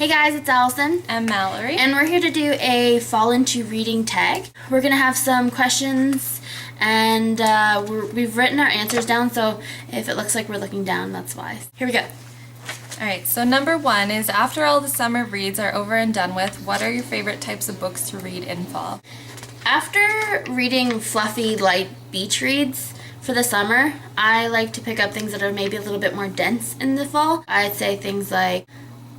Hey guys, it's Allison and Mallory, and we're here to do a Fall Into Reading tag. We're going to have some questions and we've written our answers down, so if it looks like we're looking down, that's why. Here we go. Alright, so number 1 is, after all the summer reads are over and done with, what are your favorite types of books to read in fall? After reading fluffy, light beach reads for the summer, I like to pick up things that are maybe a little bit more dense in the fall. I'd say things like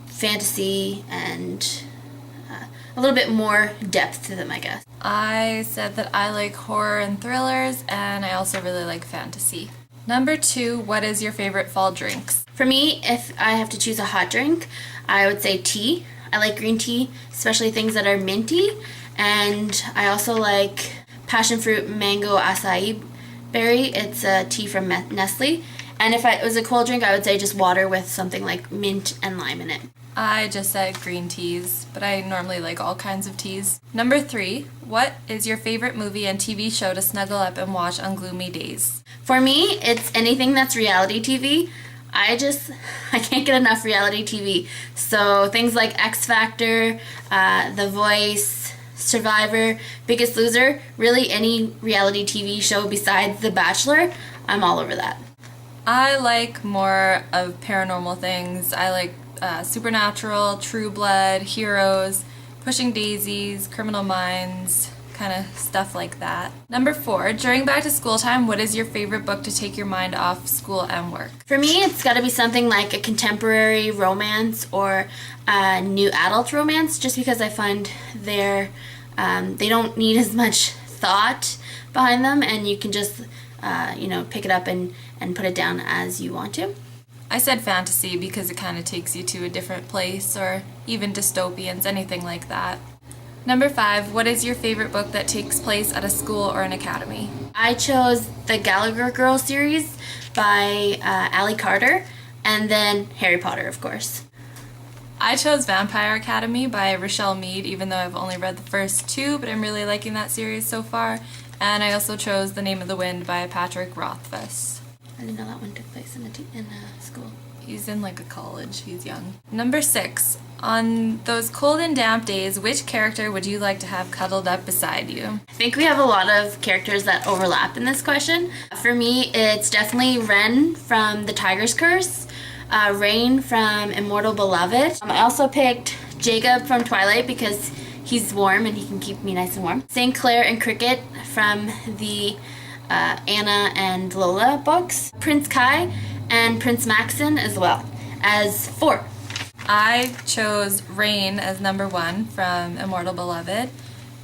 fantasy and a little bit more depth to them, I guess. I said that I like horror and thrillers, and I also really like fantasy. Number 2, what is your favorite fall drinks? For me, if I have to choose a hot drink, I would say tea. I like green tea, especially things that are minty, and I also like passion fruit mango acai berry. It's a tea from Nestle. And if it was a cold drink, I would say just water with something like mint and lime in it. I just said green teas, but I normally like all kinds of teas. Number 3, what is your favorite movie and TV show to snuggle up and watch on gloomy days? For me, it's anything that's reality TV. I can't get enough reality TV. So things like X Factor, The Voice, Survivor, Biggest Loser, really any reality TV show besides The Bachelor, I'm all over that. I like more of paranormal things. I like Supernatural, True Blood, Heroes, Pushing Daisies, Criminal Minds, kind of stuff like that. Number 4, during back to school time, what is your favorite book to take your mind off school and work? For me, it's got to be something like a contemporary romance or a new adult romance, just because I find they don't need as much thought behind them, and you can just pick it up and put it down as you want to. I said fantasy because it kind of takes you to a different place, or even dystopians, anything like that. Number 5, what is your favorite book that takes place at a school or an academy? I chose the Gallagher Girls series by Allie Carter, and then Harry Potter, of course. I chose Vampire Academy by Rochelle Mead, even though I've only read the first 2, but I'm really liking that series so far. And I also chose The Name of the Wind by Patrick Rothfuss. I didn't know that one took place in school. He's in like a college. He's young. Number 6. On those cold and damp days, which character would you like to have cuddled up beside you? I think we have a lot of characters that overlap in this question. For me, it's definitely Ren from The Tiger's Curse, Rain from Immortal Beloved. I also picked Jacob from Twilight because he's warm and he can keep me nice and warm. St. Clair and Cricket from the Anna and Lola books. Prince Kai and Prince Maxon as well as 4. I chose Rain as number 1 from Immortal Beloved,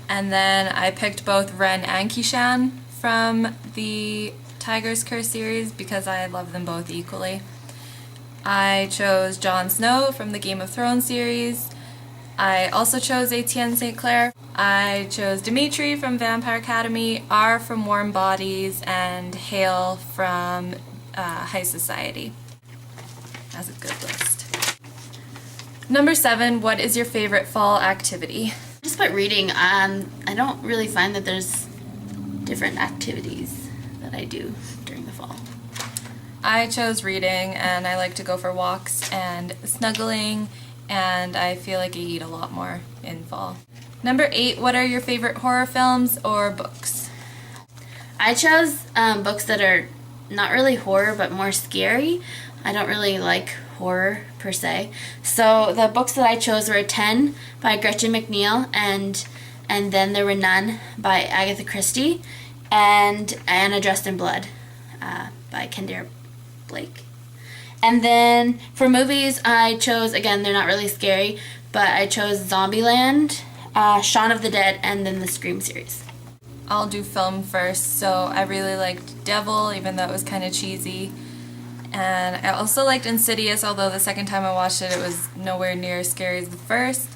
and then I picked both Ren and Kishan from the Tiger's Curse series because I love them both equally. I chose Jon Snow from the Game of Thrones series. I also chose Etienne St. Clair. I chose Dimitri from Vampire Academy, R from Warm Bodies, and Hale from High Society. That's a good list. Number 7, what is your favorite fall activity? Just by reading, I don't really find that there's different activities that I do during the fall. I chose reading, and I like to go for walks and snuggling, and I feel like I eat a lot more in fall. Number 8, what are your favorite horror films or books? I chose books that are not really horror but more scary. I don't really like horror per se. So the books that I chose were 10 by Gretchen McNeil and Then There Were None by Agatha Christie, and Anna Dressed in Blood by Kendra Blake. And then for movies, I chose, again, they're not really scary, but I chose Zombieland, Shaun of the Dead, and then the Scream series. I'll do film first. So I really liked Devil, even though it was kind of cheesy. And I also liked Insidious, although the second time I watched it, it was nowhere near as scary as the first.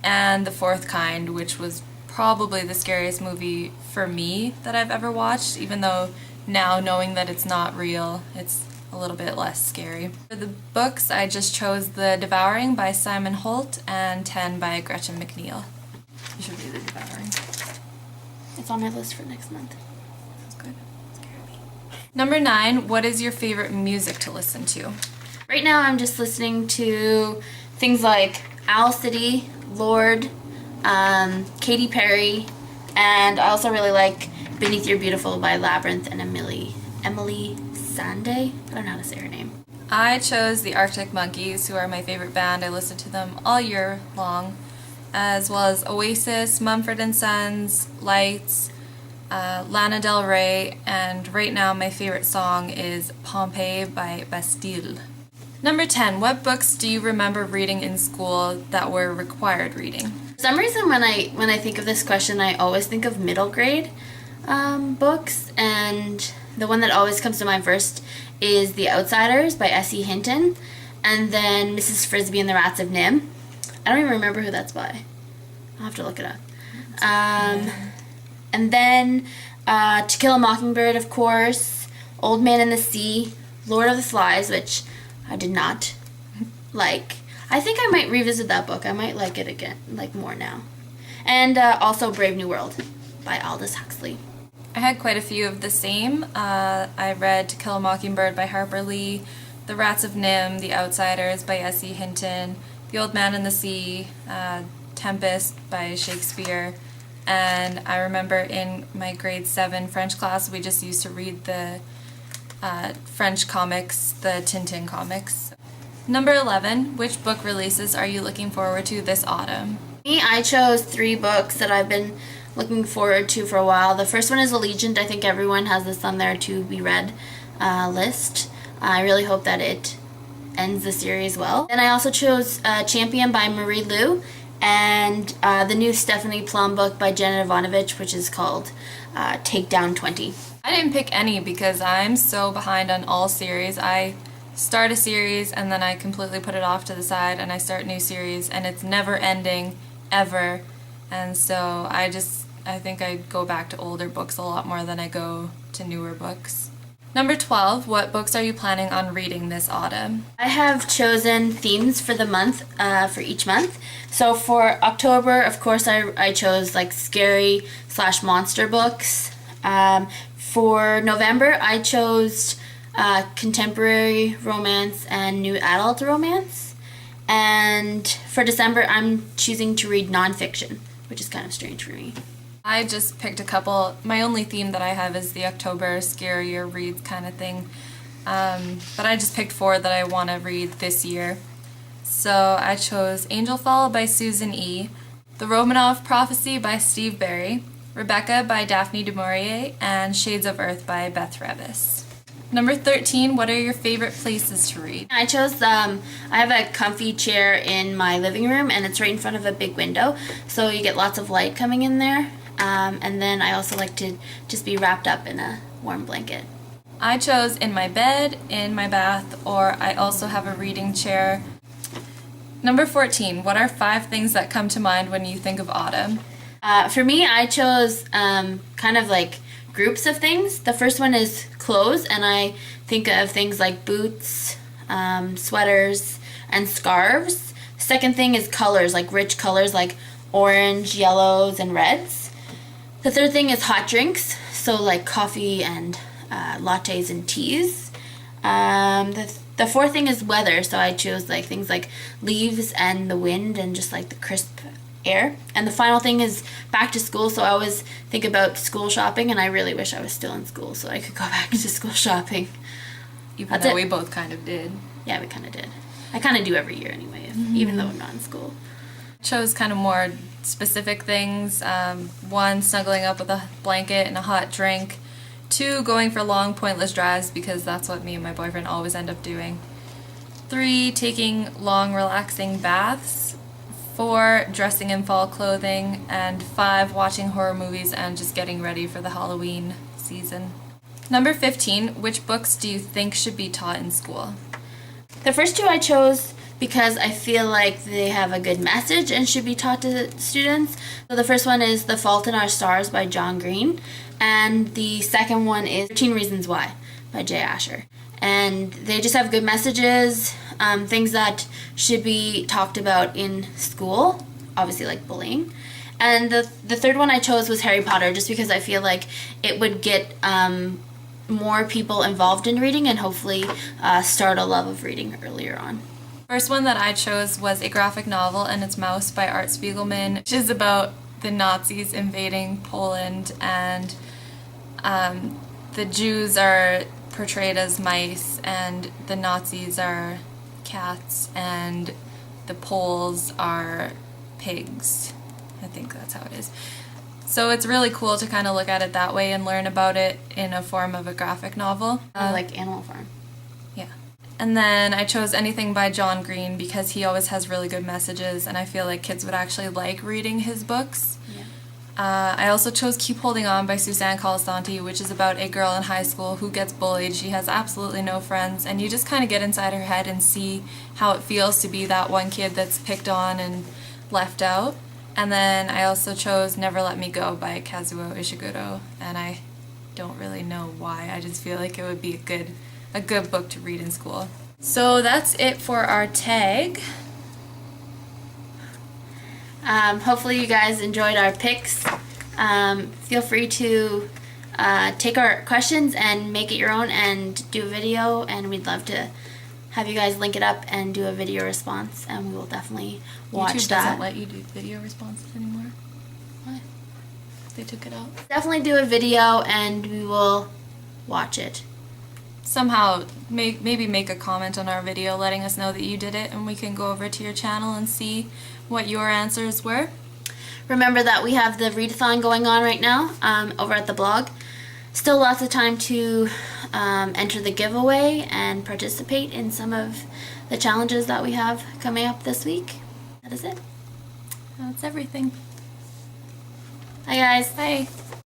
And The Fourth Kind, which was probably the scariest movie for me that I've ever watched, even though now, knowing that it's not real, it's a little bit less scary. For the books, I just chose The Devouring by Simon Holt and 10 by Gretchen McNeil. You should read The Devouring. It's on my list for next month. That's good. Scare me. Number 9, what is your favorite music to listen to? Right now I'm just listening to things like Owl City, Lord, Katy Perry, and I also really like Beneath Your Beautiful by Labyrinth and Emily Sande. I don't know how to say her name. I chose the Arctic Monkeys, who are my favorite band. I listen to them all year long, as well as Oasis, Mumford & Sons, Lights, Lana Del Rey, and right now my favorite song is Pompeii by Bastille. Number 10, what books do you remember reading in school that were required reading? For some reason, when I think of this question, I always think of middle grade books, and the one that always comes to mind first is The Outsiders by S.E. Hinton, and then Mrs. Frisby and the Rats of Nim. I don't even remember who that's by. I'll have to look it up. And then To Kill a Mockingbird, of course, Old Man and the Sea, Lord of the Flies, which I did not like. I think I might revisit that book. I might like it again, like more now. And also Brave New World by Aldous Huxley. I had quite a few of the same. I read To Kill a Mockingbird by Harper Lee, The Rats of Nim, The Outsiders by S.E. Hinton, The Old Man and the Sea, Tempest by Shakespeare, and I remember in my grade 7 French class we just used to read the French comics, the Tintin comics. Number 11, which book releases are you looking forward to this autumn? I chose 3 books that I've been looking forward to for a while. The first one is Allegiant. I think everyone has this on their to be read list. I really hope that it ends the series well. Then I also chose Champion by Marie Lu, and the new Stephanie Plum book by Janet Ivanovich, which is called Takedown 20. I didn't pick any because I'm so behind on all series. I start a series and then I completely put it off to the side and I start a new series and it's never ending, ever. And so I think I go back to older books a lot more than I go to newer books. Number 12, what books are you planning on reading this autumn? I have chosen themes for the month, for each month. So for October, of course, I chose like scary/monster books. For November, I chose contemporary romance and new adult romance. And for December, I'm choosing to read nonfiction, which is kind of strange for me. I just picked a couple. My only theme that I have is the October scarier reads kind of thing. But I just picked 4 that I want to read this year. So I chose Angel Fall by Susan E., The Romanov Prophecy by Steve Berry, Rebecca by Daphne du Maurier, and Shades of Earth by Beth Revis. Number 13, what are your favorite places to read? I chose, I have a comfy chair in my living room and it's right in front of a big window, so you get lots of light coming in there. And then I also like to just be wrapped up in a warm blanket. I chose in my bed, in my bath, or I also have a reading chair. Number 14, what are 5 things that come to mind when you think of autumn? For me, I chose kind of like groups of things. The first one is clothes, and I think of things like boots, sweaters, and scarves. Second thing is colors, like rich colors like orange, yellows, and reds. The third thing is hot drinks, so like coffee and lattes and teas. The fourth thing is weather, so I chose like things like leaves and the wind and just like the crisp air. And the final thing is back to school, so I always think about school shopping, and I really wish I was still in school so I could go back to school shopping. Even though we both kind of did. Yeah, we kind of did. I kind of do every year anyway, even though I'm not in school. Chose kind of more specific things. 1, snuggling up with a blanket and a hot drink. 2, going for long pointless drives because that's what me and my boyfriend always end up doing. 3, taking long relaxing baths. 4, dressing in fall clothing. And 5, watching horror movies and just getting ready for the Halloween season. Number 15, which books do you think should be taught in school? The first 2 I chose because I feel like they have a good message and should be taught to students. So the first one is The Fault in Our Stars by John Green, and the second one is 13 Reasons Why by Jay Asher. And they just have good messages, things that should be talked about in school, obviously like bullying. And the third one I chose was Harry Potter, just because I feel like it would get more people involved in reading and hopefully start a love of reading earlier on. First one that I chose was a graphic novel, and it's Mouse by Art Spiegelman, which is about the Nazis invading Poland, and the Jews are portrayed as mice, and the Nazis are cats, and the Poles are pigs. I think that's how it is. So it's really cool to kind of look at it that way and learn about it in a form of a graphic novel. Like Animal Farm. Yeah. And then I chose Anything by John Green because he always has really good messages, and I feel like kids would actually like reading his books. Yeah. I also chose Keep Holding On by Suzanne Colasanti, which is about a girl in high school who gets bullied. She has absolutely no friends, and you just kind of get inside her head and see how it feels to be that one kid that's picked on and left out. And then I also chose Never Let Me Go by Kazuo Ishiguro, and I don't really know why. I just feel like it would be a good book to read in school. So that's it for our tag. Hopefully you guys enjoyed our picks. Feel free to take our questions and make it your own and do a video, and we'd love to have you guys link it up and do a video response, and we will definitely watch YouTube that. doesn't let you do video responses anymore. What? They took it out. Definitely do a video and we will watch it. Somehow maybe make a comment on our video letting us know that you did it, and we can go over to your channel and see what your answers were. Remember that we have the readathon going on right now over at the blog. Still lots of time to enter the giveaway and participate in some of the challenges that we have coming up this week. That is it. That's everything. Bye guys. Bye.